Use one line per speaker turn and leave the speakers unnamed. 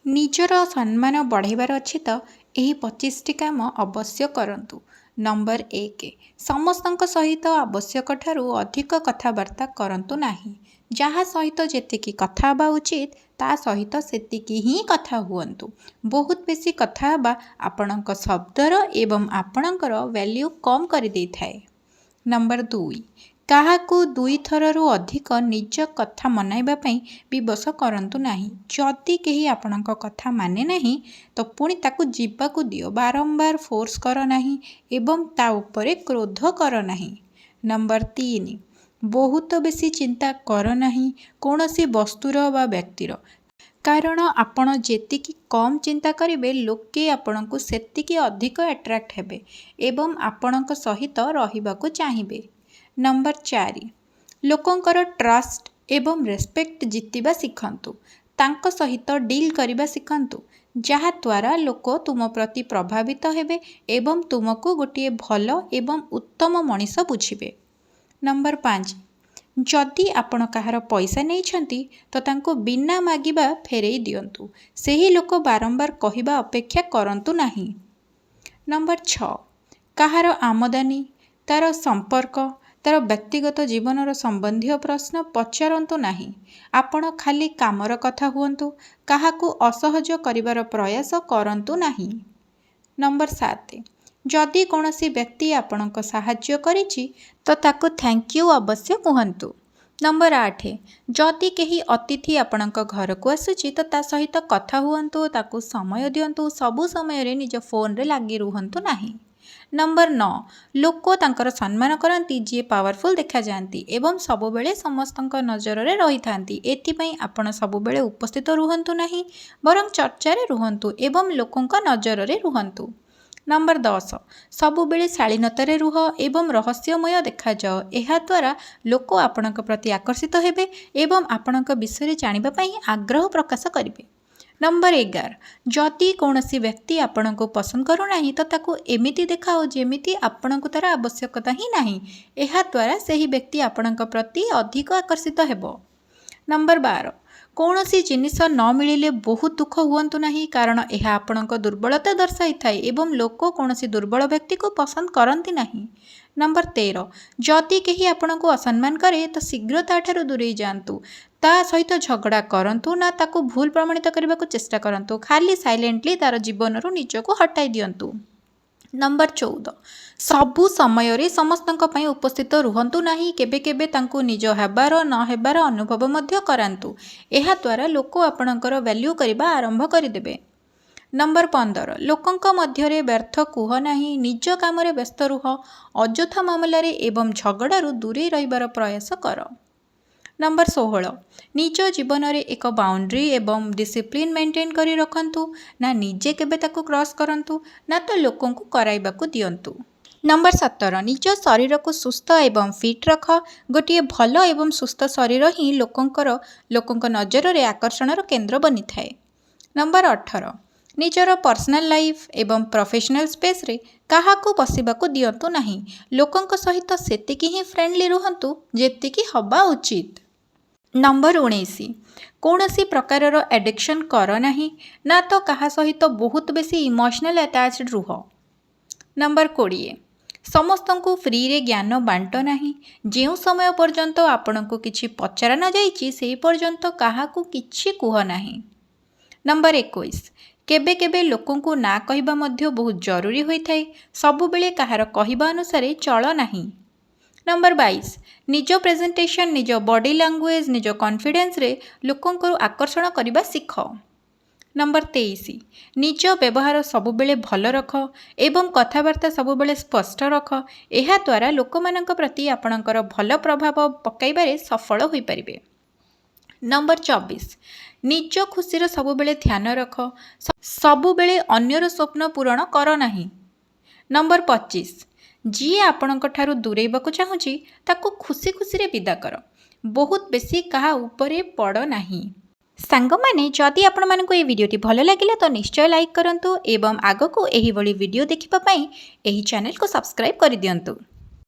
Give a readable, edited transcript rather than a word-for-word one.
ନିଜର ସମ୍ମାନ ବଢ଼ାଇବାର ଅଛି ତ ଏହି 25ଟି କାମ ଅବଶ୍ୟ କରନ୍ତୁ। ନମ୍ବର 1, ସମସ୍ତଙ୍କ ସହିତ ଆବଶ୍ୟକ ଠାରୁ ଅଧିକ କଥାବାର୍ତ୍ତା କରନ୍ତୁ ନାହିଁ। ଯାହା ସହିତ ଯେତିକି କଥା ହେବା ଉଚିତ ତା ସହିତ ସେତିକି ହିଁ କଥା ହୁଅନ୍ତୁ। ବହୁତ ବେଶୀ କଥା ହେବା ଆପଣଙ୍କ ଶବ୍ଦର ଏବଂ ଆପଣଙ୍କର ଭ୍ୟାଲ୍ୟୁ କମ୍ କରିଦେଇଥାଏ। ନମ୍ବର 2, କାହାକୁ 2 ଥରରୁ ଅଧିକ ନିଜ କଥା ମନାଇବା ପାଇଁ ବିବଶ କରନ୍ତୁ ନାହିଁ। ଯଦି କେହି ଆପଣଙ୍କ କଥା ମାନେ ନାହିଁ ତ ପୁଣି ତାକୁ ଯିବାକୁ ଦିଅ। ବାରମ୍ବାର ଫୋର୍ସ କର ନାହିଁ ଏବଂ ତା ଉପରେ କ୍ରୋଧ କର ନାହିଁ। ନମ୍ବର 3, ବହୁତ ବେଶୀ ଚିନ୍ତା କର ନାହିଁ କୌଣସି ବସ୍ତୁର ବା ବ୍ୟକ୍ତିର। କାରଣ ଆପଣ ଯେତିକି କମ୍ ଚିନ୍ତା କରିବେ ଲୋକେ ଆପଣଙ୍କୁ ସେତିକି ଅଧିକ ଆଟ୍ରାକ୍ଟ ହେବେ ଏବଂ ଆପଣଙ୍କ ସହିତ ରହିବାକୁ ଚାହିଁବେ। ନମ୍ବର 4, ଲୋକଙ୍କର ଟ୍ରଷ୍ଟ ଏବଂ ରେସ୍ପେକ୍ଟ ଜିତିବା ଶିଖନ୍ତୁ। ତାଙ୍କ ସହିତ ଡିଲ୍ କରିବା ଶିଖନ୍ତୁ ଯାହାଦ୍ୱାରା ଲୋକ ତୁମ ପ୍ରତି ପ୍ରଭାବିତ ହେବେ ଏବଂ ତୁମକୁ ଗୋଟିଏ ଭଲ ଏବଂ ଉତ୍ତମ ମଣିଷ ବୁଝିବେ। ନମ୍ବର 5, ଯଦି ଆପଣ କାହାର ପଇସା ନେଇଛନ୍ତି ତ ତାଙ୍କୁ ବିନା ମାଗିବା ଫେରେଇ ଦିଅନ୍ତୁ। ସେହି ଲୋକ ବାରମ୍ବାର କହିବା ଅପେକ୍ଷା କରନ୍ତୁ ନାହିଁ। ନମ୍ବର 6, କାହାର ଆମଦାନୀ, ତା'ର ସମ୍ପର୍କ, ତା'ର ବ୍ୟକ୍ତିଗତ ଜୀବନର ସମ୍ବନ୍ଧୀୟ ପ୍ରଶ୍ନ ପଚାରନ୍ତୁ ନାହିଁ। ଆପଣ ଖାଲି କାମର କଥା ହୁଅନ୍ତୁ। କାହାକୁ ଅସହଜ କରିବାର ପ୍ରୟାସ କରନ୍ତୁ ନାହିଁ। ନମ୍ବର 7, ଯଦି କୌଣସି ବ୍ୟକ୍ତି ଆପଣଙ୍କ ସାହାଯ୍ୟ କରିଛି ତ ତାକୁ ଥ୍ୟାଙ୍କ ୟୁ ଅବଶ୍ୟ କୁହନ୍ତୁ। ନମ୍ବର 8, ଯଦି କେହି ଅତିଥି ଆପଣଙ୍କ ଘରକୁ ଆସୁଛି ତ ତା ସହିତ କଥା ହୁଅନ୍ତୁ, ତାକୁ ସମୟ ଦିଅନ୍ତୁ। ସବୁ ସମୟରେ ନିଜ ଫୋନରେ ଲାଗି ରୁହନ୍ତୁ ନାହିଁ। ନମ୍ବର 9, ଲୋକ ତାଙ୍କର ସମ୍ମାନ କରନ୍ତି ଯିଏ ପାୱାରଫୁଲ୍ ଦେଖାଯାଆନ୍ତି ଏବଂ ସବୁବେଳେ ସମସ୍ତଙ୍କ ନଜରରେ ରହିଥାନ୍ତି। ଏଥିପାଇଁ ଆପଣ ସବୁବେଳେ ଉପସ୍ଥିତ ରୁହନ୍ତୁ ନାହିଁ ବରଂ ଚର୍ଚ୍ଚାରେ ରୁହନ୍ତୁ ଏବଂ ଲୋକଙ୍କ ନଜରରେ ରୁହନ୍ତୁ। ନମ୍ବର 10, ସବୁବେଳେ ଶାଳୀନତାରେ ରୁହ ଏବଂ ରହସ୍ୟମୟ ଦେଖାଯାଅ। ଏହାଦ୍ୱାରା ଲୋକ ଆପଣଙ୍କ ପ୍ରତି ଆକର୍ଷିତ ହେବେ ଏବଂ ଆପଣଙ୍କ ବିଷୟରେ ଜାଣିବା ପାଇଁ ଆଗ୍ରହ ପ୍ରକାଶ କରିବେ। ନମ୍ବର 11, ଯଦି କୌଣସି ବ୍ୟକ୍ତି ଆପଣଙ୍କୁ ପସନ୍ଦ କରୁନାହିଁ ତ ତାକୁ ଏମିତି ଦେଖାଅ ଯେମିତି ଆପଣଙ୍କୁ ତା'ର ଆବଶ୍ୟକତା ହିଁ ନାହିଁ। ଏହାଦ୍ୱାରା ସେହି ବ୍ୟକ୍ତି ଆପଣଙ୍କ ପ୍ରତି ଅଧିକ ଆକର୍ଷିତ ହେବ। ନମ୍ବର 12, କୌଣସି ଜିନିଷ ନ ମିଳିଲେ ବହୁତ ଦୁଃଖ ହୁଅନ୍ତୁ ନାହିଁ କାରଣ ଏହା ଆପଣଙ୍କ ଦୁର୍ବଳତା ଦର୍ଶାଇଥାଏ ଏବଂ ଲୋକ କୌଣସି ଦୁର୍ବଳ ବ୍ୟକ୍ତିକୁ ପସନ୍ଦ କରନ୍ତି ନାହିଁ। ନମ୍ବର 13, ଯଦି କେହି ଆପଣଙ୍କୁ ଅସମ୍ମାନ କରେ ତ ଶୀଘ୍ର ତା'ଠାରୁ ଦୂରେଇ ଯାଆନ୍ତୁ। ତା ସହିତ ଝଗଡ଼ା କରନ୍ତୁ ନା ତାକୁ ଭୁଲ ପ୍ରମାଣିତ କରିବାକୁ ଚେଷ୍ଟା କରନ୍ତୁ। ଖାଲି ସାଇଲେଣ୍ଟଲି ତା'ର ଜୀବନରୁ ନିଜକୁ ହଟାଇ ଦିଅନ୍ତୁ। ନମ୍ବର 14, ସବୁ ସମୟରେ ସମସ୍ତଙ୍କ ପାଇଁ ଉପସ୍ଥିତ ରୁହନ୍ତୁ ନାହିଁ। କେବେ କେବେ ତାଙ୍କୁ ନିଜ ହେବାର ନ ହେବାର ଅନୁଭବ ମଧ୍ୟ କରାନ୍ତୁ। ଏହାଦ୍ୱାରା ଲୋକ ଆପଣଙ୍କର ଭ୍ୟାଲ୍ୟୁ କରିବା ଆରମ୍ଭ କରିଦେବେ। ନମ୍ବର 15, ଲୋକଙ୍କ ମଧ୍ୟରେ ବ୍ୟର୍ଥ କୁହ ନାହିଁ। ନିଜ କାମରେ ବ୍ୟସ୍ତ ରୁହ। ଅଯଥା ମାମଲାରେ ଏବଂ ଝଗଡ଼ାରୁ ଦୂରେଇ ରହିବାର ପ୍ରୟାସ କର। ନମ୍ବର 16, ନିଜ ଜୀବନରେ ଏକ ବାଉଣ୍ଡ୍ରି ଏବଂ ଡିସିପ୍ଲିନ୍ ମେଣ୍ଟେନ୍ କରି ରଖନ୍ତୁ। ନା ନିଜେ କେବେ ତାକୁ କ୍ରସ୍ କରନ୍ତୁ ନା ତ ଲୋକଙ୍କୁ କରାଇବାକୁ ଦିଅନ୍ତୁ। ନମ୍ବର 17, ନିଜ ଶରୀରକୁ ସୁସ୍ଥ ଏବଂ ଫିଟ୍ ରଖ। ଗୋଟିଏ ଭଲ ଏବଂ ସୁସ୍ଥ ଶରୀର ହିଁ ଲୋକଙ୍କ ନଜରରେ ଆକର୍ଷଣର କେନ୍ଦ୍ର ବନିଥାଏ। ନମ୍ବର 18, ନିଜର ପର୍ସନାଲ ଲାଇଫ୍ ଏବଂ ପ୍ରଫେସନାଲ ସ୍ପେସ୍ରେ କାହାକୁ ପଶିବାକୁ ଦିଅନ୍ତୁ ନାହିଁ। ଲୋକଙ୍କ ସହିତ ସେତିକି ହିଁ ଫ୍ରେଣ୍ଡଲି ରୁହନ୍ତୁ ଯେତିକି ହେବା ଉଚିତ। ନମ୍ବର 19, କୌଣସି ପ୍ରକାରର ଆଡିକ୍ସନ୍ କର ନାହିଁ ନା ତ କାହା ସହିତ ବହୁତ ବେଶୀ ଇମୋସନାଲ ଆଟାଚ୍ଡ ରୁହ। ନମ୍ବର 20, ସମସ୍ତଙ୍କୁ ଫ୍ରିରେ ଜ୍ଞାନ ବାଣ୍ଟ ନାହିଁ। ଯେଉଁ ସମୟ ପର୍ଯ୍ୟନ୍ତ ଆପଣଙ୍କୁ କିଛି ପଚରା ନ ଯାଇଛି ସେହି ପର୍ଯ୍ୟନ୍ତ କାହାକୁ କିଛି କୁହ ନାହିଁ। ନମ୍ବର 21, କେବେ କେବେ ଲୋକଙ୍କୁ ନା କହିବା ମଧ୍ୟ ବହୁତ ଜରୁରୀ ହୋଇଥାଏ। ସବୁବେଳେ କାହାର କହିବା ଅନୁସାରେ ଚଳ ନାହିଁ। ନମ୍ବର 22, ନିଜ ପ୍ରେଜେଣ୍ଟେସନ୍, ନିଜ ବଡି ଲାଙ୍ଗୁଏଜ୍, ନିଜ କନଫିଡେନ୍ସରେ ଲୋକଙ୍କୁ ଆକର୍ଷଣ କରିବା ଶିଖ। ନମ୍ବର 23, ନିଜ ବ୍ୟବହାର ସବୁବେଳେ ଭଲ ରଖ ଏବଂ କଥାବାର୍ତ୍ତା ସବୁବେଳେ ସ୍ପଷ୍ଟ ରଖ। ଏହାଦ୍ୱାରା ଲୋକମାନଙ୍କ ପ୍ରତି ଆପଣଙ୍କର ଭଲ ପ୍ରଭାବ ପକାଇବାରେ ସଫଳ ହୋଇପାରିବେ। ନମ୍ବର 24, ନିଜ ଖୁସିର ସବୁବେଳେ ଧ୍ୟାନ ରଖ। ସବୁବେଳେ ଅନ୍ୟର ସ୍ୱପ୍ନ ପୂରଣ କର ନାହିଁ। ନମ୍ବର 25, ଯିଏ ଆପଣଙ୍କ ଠାରୁ ଦୂରେଇବାକୁ ଚାହୁଁଛି ତାକୁ ଖୁସି ଖୁସିରେ ବିଦା କର। ବହୁତ ବେଶୀ କାହା ଉପରେ ପଡ଼ ନାହିଁ। ସାଙ୍ଗମାନେ, ଯଦି ଆପଣମାନଙ୍କୁ ଏହି ଭିଡ଼ିଓଟି ଭଲ ଲାଗିଲା ତ ନିଶ୍ଚୟ ଲାଇକ୍ କରନ୍ତୁ ଏବଂ ଆଗକୁ ଏହିଭଳି ଭିଡ଼ିଓ ଦେଖିବା ପାଇଁ ଏହି ଚ୍ୟାନେଲକୁ ସବସ୍କ୍ରାଇବ୍ କରିଦିଅନ୍ତୁ।